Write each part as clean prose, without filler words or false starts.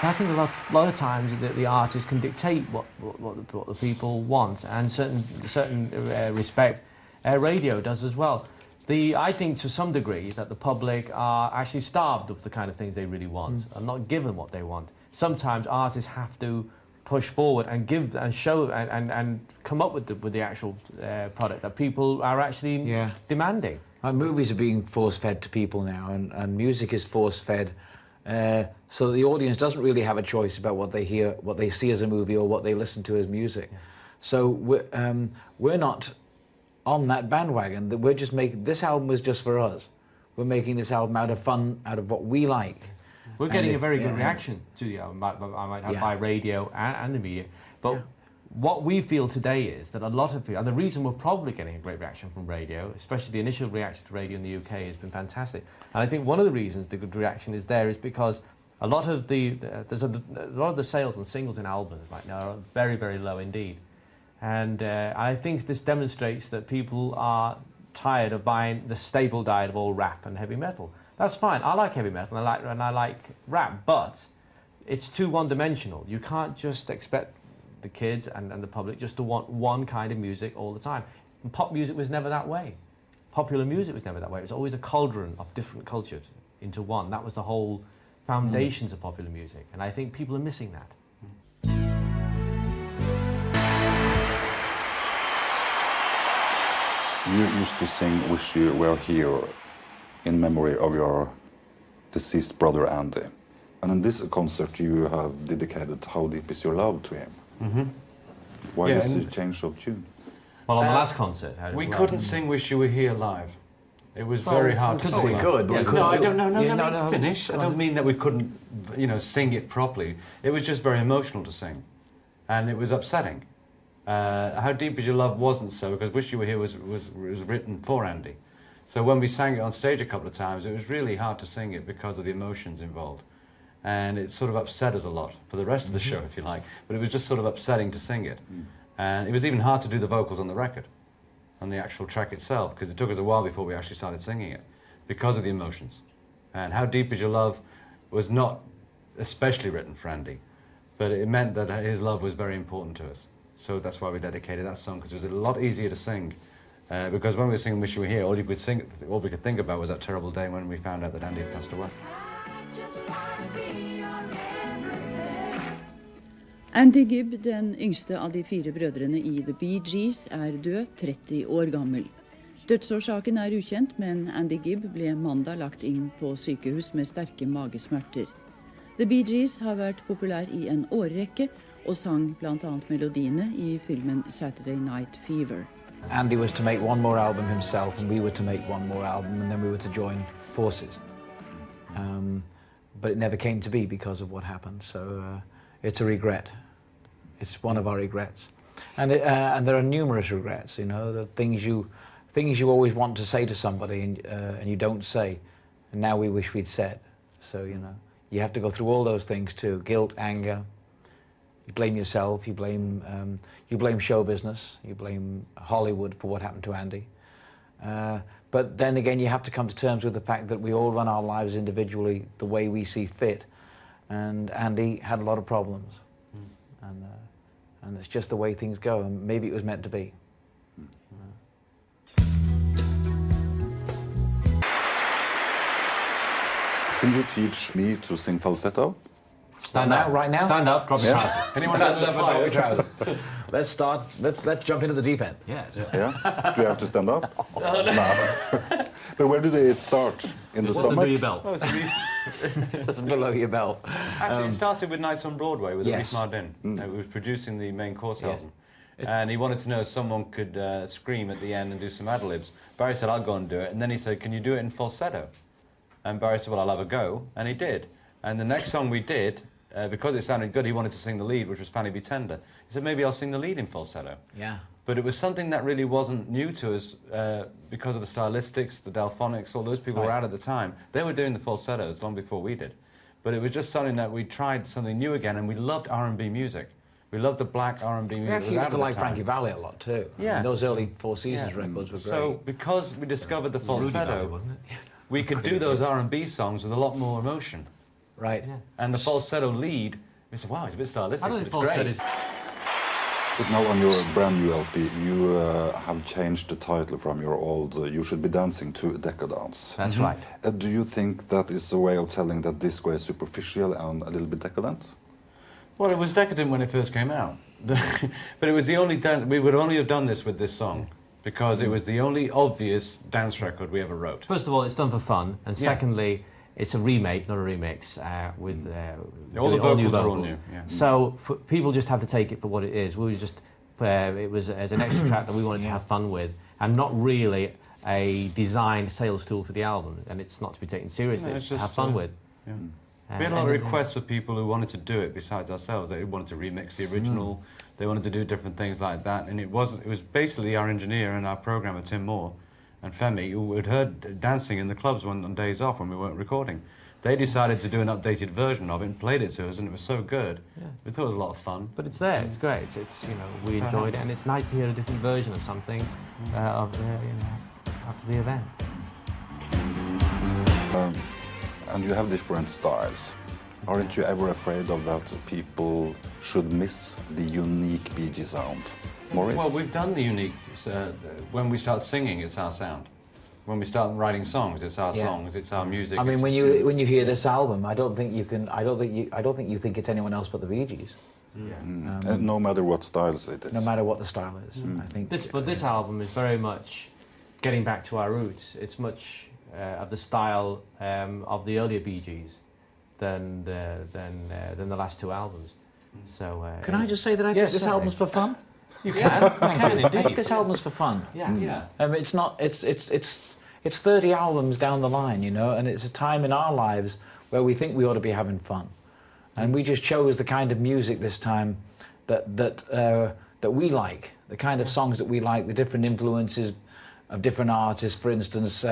I think a lot of times the artists can dictate what the people want, and certain respect radio does as well. I think to some degree that the public are actually starved of the kind of things they really want, and not given what they want. Sometimes artists have to push forward and give and show and come up with the actual product that people are actually demanding. Movies are being force-fed to people now, and music is force-fed, so the audience doesn't really have a choice about what they hear, what they see as a movie, or what they listen to as music. Yeah. So we're not on that bandwagon. That we're just making this album was just for us. We're making this album out of fun, out of what we like. We're getting a very good reaction to the album by radio and the media, but. What we feel today is that a lot of people, and the reason we're probably getting a great reaction from radio, especially the initial reaction to radio in the UK, has been fantastic. And I think one of the reasons the good reaction is there is because a lot of the sales and singles and albums right now are very, very low indeed. And I think this demonstrates that people are tired of buying the staple diet of all rap and heavy metal. That's fine. I like heavy metal and I like rap, but it's too one-dimensional. You can't just expect the kids and the public just to want one kind of music all the time. And pop music was never that way. Popular music was never that way. It was always a cauldron of different cultures into one. That was the whole foundations of popular music, and I think people are missing that. You used to sing "Wish You Were Here" in memory of your deceased brother Andy. And in this concert you have dedicated "How Deep Is Your Love" to him. Mm-hmm. Why is the change of tune? Well, on the last concert, we couldn't sing "Wish You Were Here" live. It was very hard to sing. We could, but no, I don't know. No, finish. I don't mean that we couldn't, sing it properly. It was just very emotional to sing, and it was upsetting. "How Deep Is Your Love" wasn't so, because "Wish You Were Here" was written for Andy. So when we sang it on stage a couple of times, it was really hard to sing it because of the emotions involved. And it sort of upset us a lot for the rest of the show, if you like. But it was just sort of upsetting to sing it. And it was even hard to do the vocals on the record, on the actual track itself, because it took us a while before we actually started singing it, because of the emotions. And "How Deep Is Your Love" was not especially written for Andy, but it meant that his love was very important to us. So that's why we dedicated that song, because it was a lot easier to sing. Because when we were singing "Wish You Were Here", all we could think about was that terrible day when we found out that Andy had passed away. Andy Gibb, den yngste av de 4 brødrene i The Bee Gees, er død, 30 år gammel. Dødsårsaken er ukjent, men Andy Gibb ble mandag lagt inn på sykehus med sterke magesmerter. The Bee Gees har vært populær i en årrekke og sang blant annet melodiene i filmen Saturday Night Fever. Andy was to make one more album himself, and we were to make one more album, and then we were to join forces. But it never came to be because of what happened, so it's a regret. It's one of our regrets, and there are numerous regrets. The things you always want to say to somebody and you don't say, and now we wish we'd said. So you have to go through all those things too: guilt, anger. You blame yourself. You blame show business. You blame Hollywood for what happened to Andy. But then again, you have to come to terms with the fact that we all run our lives individually the way we see fit, and Andy had a lot of problems. And it's just the way things go, and maybe it was meant to be. Can you teach me to sing falsetto? Stand up, right now. Stand up, drop your trousers. Anyone stand up and drop your trousers? Let's start. Let's jump into the deep end. Yes. Yeah. Do you have to stand up? No. But where do they start? In the stomach? Under your belt. Below your belt. Actually, it started with Nights on Broadway with Elise Mardin. He was producing the main course album. And he wanted to know if someone could scream at the end and do some ad-libs. Barry said, "I'll go and do it." And then he said, "Can you do it in falsetto?" And Barry said, "Well, I'll have a go." And he did. And the next song we did, because it sounded good, he wanted to sing the lead, which was Fanny Be Tender. He said, "Maybe I'll sing the lead in falsetto." Yeah. But it was something that really wasn't new to us because of the stylistics, the Delphonics, all those people were out at the time. They were doing the falsettos long before we did. But it was just something that we tried something new again, and we loved R&B music. We loved the black R&B music. We actually used to like Frankie Valli a lot too. Yeah. Those early Four Seasons records were great. So because we discovered the falsetto, we could do those R&B songs with a lot more emotion. Right. Yeah. And the falsetto lead, we said, wow, it's a bit stylistic, I don't but think it's falsetto great. is. But now on your brand new LP, you have changed the title from your old You Should Be Dancing to Decadence. That's right. Do you think that is a way of telling that disco is superficial and a little bit decadent? Well, it was decadent when it first came out. But it was the only we would only have done this with this song because it was the only obvious dance record we ever wrote. First of all, it's done for fun, and Yeah. secondly, it's a remake, not a remix, with All the new vocals are all new, yeah. So people just have to take it for what it is. We were just it was as an extra track that we wanted to have fun with, and not really a designed sales tool for the album. And it's not to be taken seriously. No, it's it's to have just, fun with. Yeah. And- We had a lot of and- requests for people who wanted to do it besides ourselves. They wanted to remix the original. They wanted to do different things like that. And it was basically our engineer and our programmer, Tim Moore, and Femi, who had heard dancing in the clubs on days off when we weren't recording. They decided to do an updated version of it and played it to us, and it was so good. Yeah. We thought it was a lot of fun. But it's there. It's great. It's we enjoyed it, and it's nice to hear a different version of something after the event. And you have different styles. Aren't you ever afraid of that people should miss the unique Bee Gee sound? Maurice? Well, we've done the unique. When we start singing, it's our sound. When we start writing songs, it's our Yeah. songs. It's our music. I mean, it's- when you hear this album, I don't think you think it's anyone else but the Bee Gees, No matter what styles it is. no matter what the style is. I think But this album is very much getting back to our roots. It's much of the style of the earlier Bee Gees than the last two albums. So Can I just say that I think Yes, this certainly. album's for fun? You can I think this album's for fun. Yeah. Yeah. It's not. It's 30 albums down the line, you know, and it's a time in our lives where we think we ought to be having fun, and we just chose the kind of music this time that we like, the kind of songs that we like, the different influences of different artists. For instance,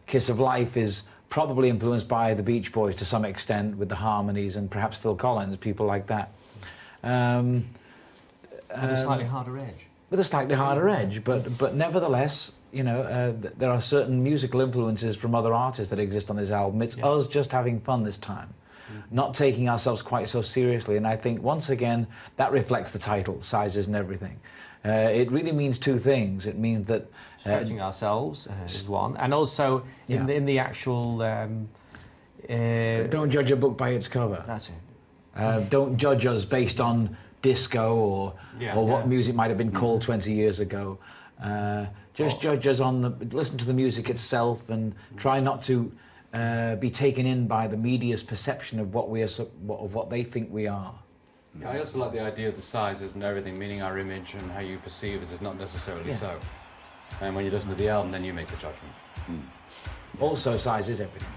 Kiss of Life is probably influenced by the Beach Boys to some extent with the harmonies, and perhaps Phil Collins, people like that. With a slightly harder edge. With a slightly harder edge, but nevertheless, you know, there are certain musical influences from other artists that exist on this album. It's us just having fun this time, not taking ourselves quite so seriously. And I think once again that reflects the title, Sizes and Everything. It really means two things. It means that Stretching ourselves is one, and also in the actual. don't judge a book by its cover. That's it. Don't judge us based on disco or what Yeah. music might have been called 20 years ago. Just judge us on listen to the music itself, and try not to be taken in by the media's perception of what they think we are. I also like the idea of the sizes and everything, meaning our image and how you perceive us is not necessarily Yeah. so. And when you listen to the album, then you make the judgment. Also, size is everything.